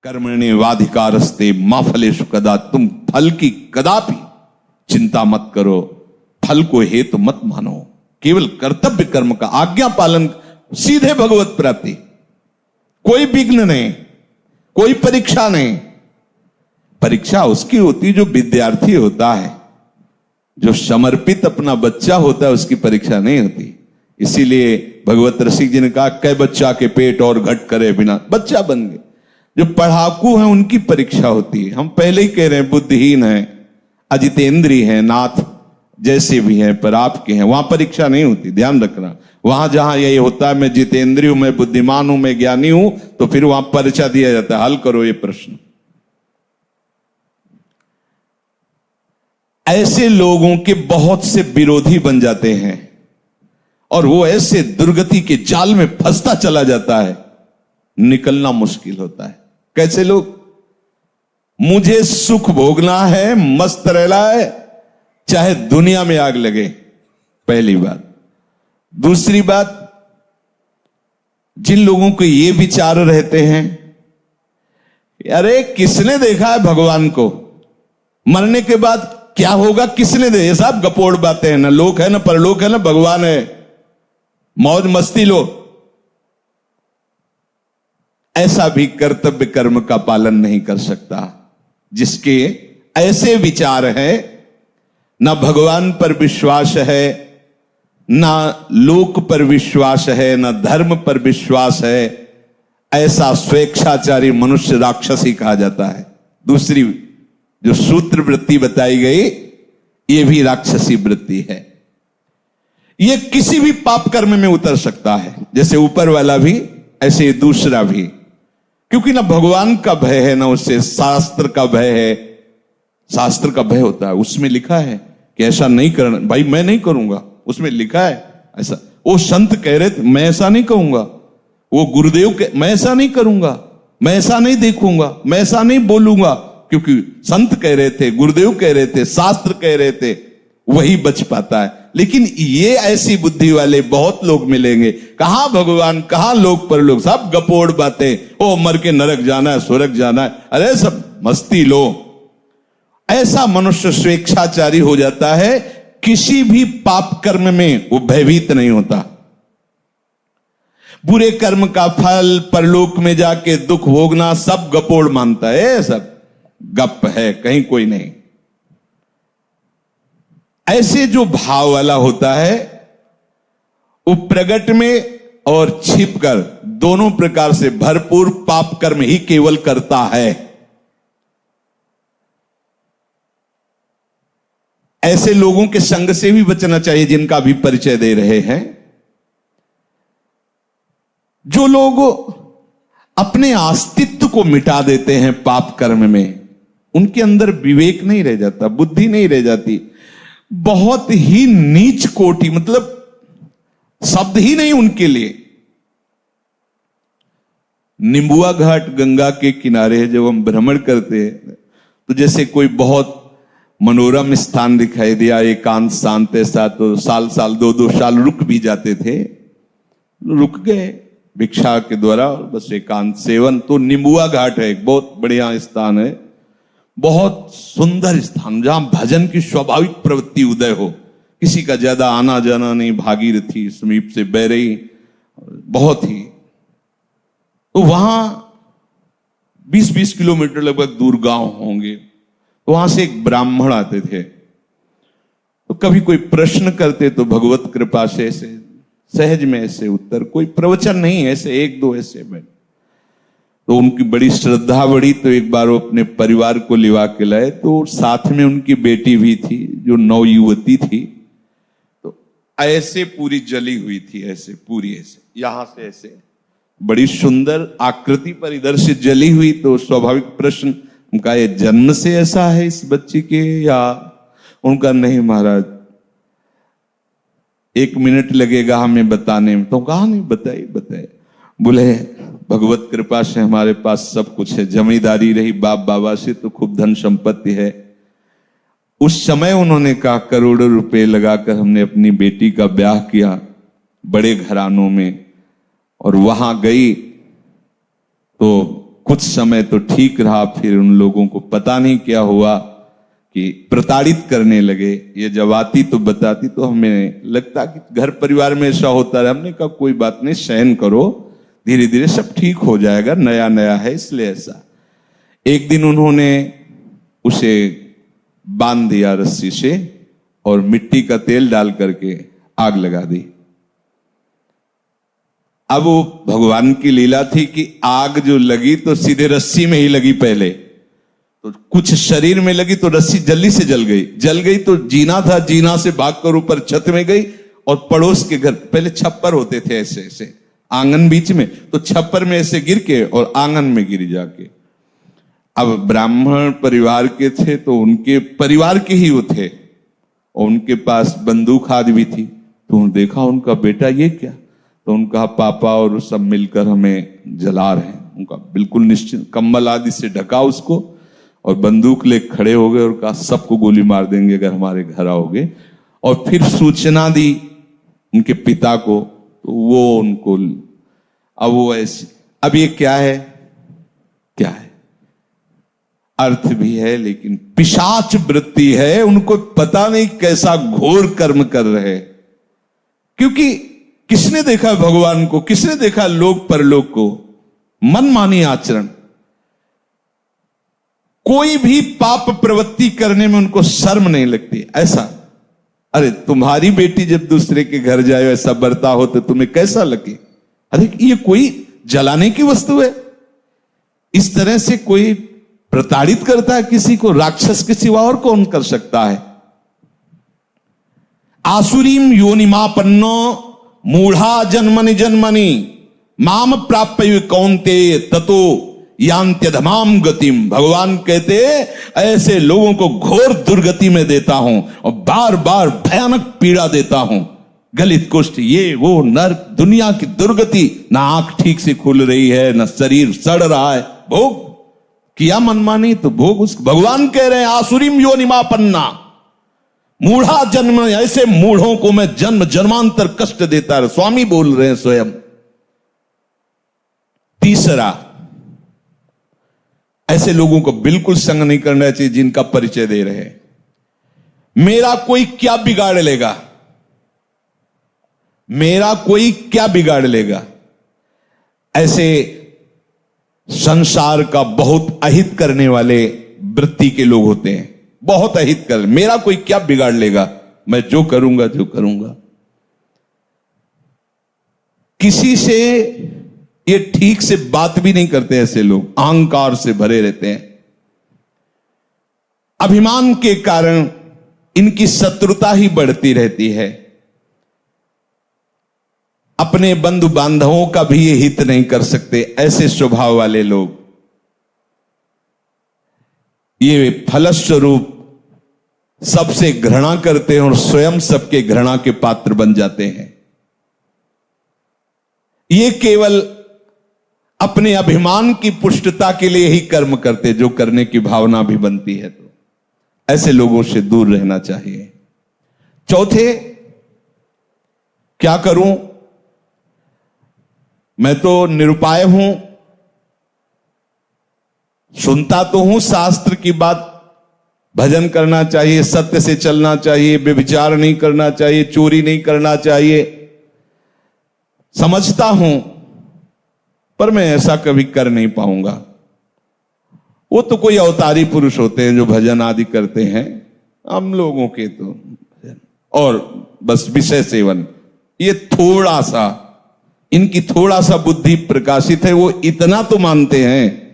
कर्मण्येवाधिकारस्ते मा फलेषु कदाचन, तुम फल की कदापि चिंता मत करो, फल को हेतु मत मानो, केवल कर्तव्य कर्म का आज्ञा पालन, सीधे भगवत प्राप्ति, कोई विघ्न नहीं, कोई परीक्षा नहीं। परीक्षा उसकी होती जो विद्यार्थी होता है, जो समर्पित अपना बच्चा होता है, उसकी परीक्षा नहीं होती। इसीलिए भगवत रसिक जी ने कहा, कै बच्चा के पेट और घट करे बिना, बच्चा बन गए। जो पढ़ाकू हैं उनकी परीक्षा होती है। हम पहले ही कह रहे हैं बुद्धिहीन हैं, अजितेंद्री हैं, नाथ जैसे भी हैं, पर आपके हैं, वहां परीक्षा नहीं होती, ध्यान रखना। वहां जहां यही होता है मैं जितेंद्रिय हूं, मैं बुद्धिमान हूं, मैं ज्ञानी हूं, तो फिर वहां परीक्षा दिया जाता है, हल करो ये प्रश्न। ऐसे लोगों के बहुत से विरोधी बन जाते हैं और वो ऐसे दुर्गति के जाल में फंसता चला जाता है, निकलना मुश्किल होता है। कैसे लोग, मुझे सुख भोगना है, मस्त रहना है, चाहे दुनिया में आग लगे, पहली बात। दूसरी बात, जिन लोगों को ये विचार रहते हैं, अरे किसने देखा है भगवान को, मरने के बाद क्या होगा किसने दे, ये सब गपोड़ बातें हैं, ना लोक है ना परलोक है ना भगवान है, मौज मस्ती लो। ऐसा भी कर्तव्य कर्म का पालन नहीं कर सकता जिसके ऐसे विचार है, ना भगवान पर विश्वास है, ना लोक पर विश्वास है, ना धर्म पर विश्वास है। ऐसा स्वेच्छाचारी मनुष्य राक्षसी कहा जाता है। दूसरी जो सूत्र वृत्ति बताई गई, यह भी राक्षसी वृत्ति है। यह किसी भी पाप कर्म में उतर सकता है, जैसे ऊपर वाला भी ऐसे दूसरा भी, क्योंकि ना भगवान का भय है, ना उससे शास्त्र का भय है। शास्त्र का भय होता है, उसमें लिखा है कि ऐसा नहीं करना, भाई मैं नहीं करूंगा, उसमें लिखा है ऐसा। वो संत कह रहे थे मैं ऐसा नहीं कहूंगा, वो गुरुदेव के मैं ऐसा नहीं करूंगा, मैं ऐसा नहीं देखूंगा, मैं ऐसा नहीं बोलूंगा, क्योंकि संत कह रहे थे, गुरुदेव कह रहे थे, शास्त्र कह रहे थे, वही बच पाता है। लेकिन ये ऐसी बुद्धि वाले बहुत लोग मिलेंगे, कहां भगवान कहां लोक पर लोग, सब गपोड़ बातें, ओ मर के नरक जाना है, स्वर्ग जाना है, अरे सब मस्ती लो। ऐसा मनुष्य स्वेच्छाचारी हो जाता है, किसी भी पाप कर्म में वो भयभीत नहीं होता। बुरे कर्म का फल परलोक में जाके दुख भोगना सब गपोड़ मानता है, सब गप है, कहीं कोई नहीं। ऐसे जो भाव वाला होता है, वो प्रगट में और छिपकर दोनों प्रकार से भरपूर पाप कर्म ही केवल करता है। ऐसे लोगों के संग से भी बचना चाहिए, जिनका भी परिचय दे रहे हैं। जो लोग अपने अस्तित्व को मिटा देते हैं पाप कर्म में, उनके अंदर विवेक नहीं रह जाता, बुद्धि नहीं रह जाती। बहुत ही नीच कोटि, मतलब शब्द ही नहीं उनके लिए। निम्बुआ घाट गंगा के किनारे जब हम भ्रमण करते हैं, तो जैसे कोई बहुत मनोरम स्थान दिखाई दिया, एकांत शांत ऐसा, तो साल साल 2-2 साल रुक भी जाते थे, रुक गए भिक्षा के द्वारा, बस एकांत सेवन। तो निम्बुआ घाट है, एक बहुत बढ़िया स्थान है, बहुत सुंदर स्थान, जहां भजन की स्वाभाविक प्रवृत्ति उदय हो, किसी का ज्यादा आना जाना नहीं, भागीरथी समीप से बह रही, बहुत ही। तो वहां 20-20 किलोमीटर लगभग दूर गांव होंगे, तो वहां से एक ब्राह्मण आते थे, तो कभी कोई प्रश्न करते तो भगवत कृपा से ऐसे सहज में ऐसे उत्तर, कोई प्रवचन नहीं, ऐसे 1-2 ऐसे में। तो उनकी बड़ी श्रद्धा बढ़ी, तो एक बार वो अपने परिवार को लिवा के लाए, तो साथ में उनकी बेटी भी थी जो नवयुवती थी, तो ऐसे पूरी जली हुई थी, ऐसे पूरी, ऐसे यहां से ऐसे बड़ी सुंदर आकृति पर इधर से जली हुई। तो स्वाभाविक प्रश्न उनका, ये जन्म से ऐसा है इस बच्ची के, या उनका नहीं महाराज 1 मिनट लगेगा हमें बताने में। तो कहा नहीं, बताए। बोले भगवत कृपा से हमारे पास सब कुछ है, जमींदारी रही बाप बाबा से, तो खूब धन संपत्ति है। उस समय उन्होंने कहा करोड़ों रुपए लगाकर हमने अपनी बेटी का ब्याह किया बड़े घरानों में, और वहां गई तो कुछ समय तो ठीक रहा, फिर उन लोगों को पता नहीं क्या हुआ कि प्रताड़ित करने लगे। ये जब आती तो बताती तो हमें लगता कि घर परिवार में ऐसा होता है। हमने कहा कोई बात नहीं, सहन करो, धीरे धीरे सब ठीक हो जाएगा, नया नया है इसलिए ऐसा। एक दिन उन्होंने उसे बांध दिया रस्सी से और मिट्टी का तेल डाल करके आग लगा दी। अब वो भगवान की लीला थी कि आग जो लगी तो सीधे रस्सी में ही लगी पहले, तो कुछ शरीर में लगी तो रस्सी जल्दी से जल गई तो जीना था, जीना से भागकर ऊपर छत में गई और पड़ोस के घर, पहले छप्पर होते थे ऐसे ऐसे आंगन बीच में, तो छप्पर में ऐसे गिर के और आंगन में गिरी जाके। अब ब्राह्मण परिवार के थे तो उनके परिवार के ही वो थे और उनके पास बंदूक आदि भी थी। तो देखा उनका बेटा ये क्या, तो उनका पापा और सब मिलकर हमें जला रहे हैं। उनका बिल्कुल निश्चित कंबल आदि से ढका उसको और बंदूक ले खड़े हो गए और कहा सबको गोली मार देंगे अगर हमारे घर आओगे। और फिर सूचना दी उनके पिता को, तो वो उनको, अब वो ऐसे, अब ये क्या है, क्या है, अर्थ भी है लेकिन पिशाच वृत्ति है। उनको पता नहीं कैसा घोर कर्म कर रहे, क्योंकि किसने देखा भगवान को, किसने देखा लोक परलोक को, मनमानी आचरण। कोई भी पाप प्रवृत्ति करने में उनको शर्म नहीं लगती। ऐसा, अरे तुम्हारी बेटी जब दूसरे के घर जाए ऐसा बरता हो तो तुम्हें कैसा लगे, अरे ये कोई जलाने की वस्तु है। इस तरह से कोई प्रताड़ित करता है किसी को, राक्षस के सिवा और कौन कर सकता है। आसुरीम योनिमापन्नो मूढ़ा जन्मनि जन्मनि माम प्राप्य कौन्तेय ततो यांत्यधमाम गतिम। भगवान कहते ऐसे लोगों को घोर दुर्गति में देता हूं और बार बार भयानक पीड़ा देता हूं, गलित कुष्ठ, ये वो नर्क, दुनिया की दुर्गति। ना आंख ठीक से खुल रही है, ना शरीर सड़ रहा है, भोग किया मनमानी तो भोग उस। भगवान कह रहे हैं आसुरीम योनिमापन्ना मूढ़ा जन्म, ऐसे मूढ़ों को मैं जन्म जन्मांतर कष्ट देता है। स्वामी बोल रहे हैं स्वयं। तीसरा, ऐसे लोगों को बिल्कुल संग नहीं करना चाहिए जिनका परिचय दे रहे हैं। मेरा कोई क्या बिगाड़ लेगा, मेरा कोई क्या बिगाड़ लेगा, ऐसे संसार का बहुत अहित करने वाले वृत्ति के लोग होते हैं। बहुत अहित कर, मेरा कोई क्या बिगाड़ लेगा, मैं जो करूंगा जो करूंगा। किसी से ये ठीक से बात भी नहीं करते ऐसे लोग, अहंकार से भरे रहते हैं। अभिमान के कारण इनकी शत्रुता ही बढ़ती रहती है। अपने बंधु बांधवों का भी ये हित नहीं कर सकते ऐसे स्वभाव वाले लोग। ये फलस्वरूप सबसे घृणा करते हैं और स्वयं सबके घृणा के पात्र बन जाते हैं। ये केवल अपने अभिमान की पुष्टता के लिए ही कर्म करते, जो करने की भावना भी बनती है तो ऐसे लोगों से दूर रहना चाहिए। चौथे, क्या करूं, मैं तो निरुपाय हूं, सुनता तो हूं शास्त्र की बात, भजन करना चाहिए, सत्य से चलना चाहिए, व्यभिचार नहीं करना चाहिए, चोरी नहीं करना चाहिए, समझता हूं, पर मैं ऐसा कभी कर नहीं पाऊंगा। वो तो कोई अवतारी पुरुष होते हैं जो भजन आदि करते हैं, हम लोगों के तो और बस विषय सेवन, ये थोड़ा सा, इनकी थोड़ा सा बुद्धि प्रकाशित है। वो इतना तो मानते हैं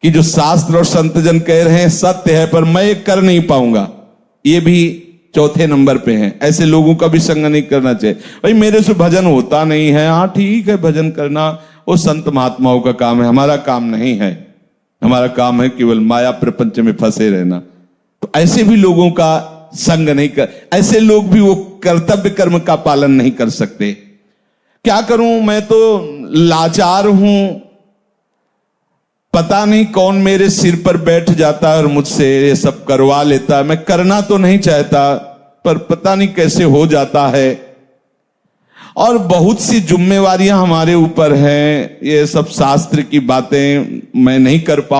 कि जो शास्त्र और संतजन कह रहे हैं सत्य है, पर मैं कर नहीं पाऊंगा। ये भी चौथे नंबर पे हैं। ऐसे लोगों का भी संग नहीं करना चाहिए। भाई मेरे से भजन होता नहीं है, हाँ ठीक है, भजन करना वो संत महात्माओं का काम है, हमारा काम नहीं है। हमारा काम है केवल माया प्रपंच में फंसे रहना। तो ऐसे भी लोगों का संग नहीं कर, ऐसे लोग भी वो कर्तव्य कर्म का पालन नहीं कर सकते। क्या करूं, मैं तो लाचार हूं, पता नहीं कौन मेरे सिर पर बैठ जाता है और मुझसे ये सब करवा लेता है। मैं करना तो नहीं चाहता, पर पता नहीं कैसे हो जाता है। और बहुत सी जिम्मेवारियां हमारे ऊपर है। ये सब शास्त्र की बातें मैं नहीं कर पाऊंगा।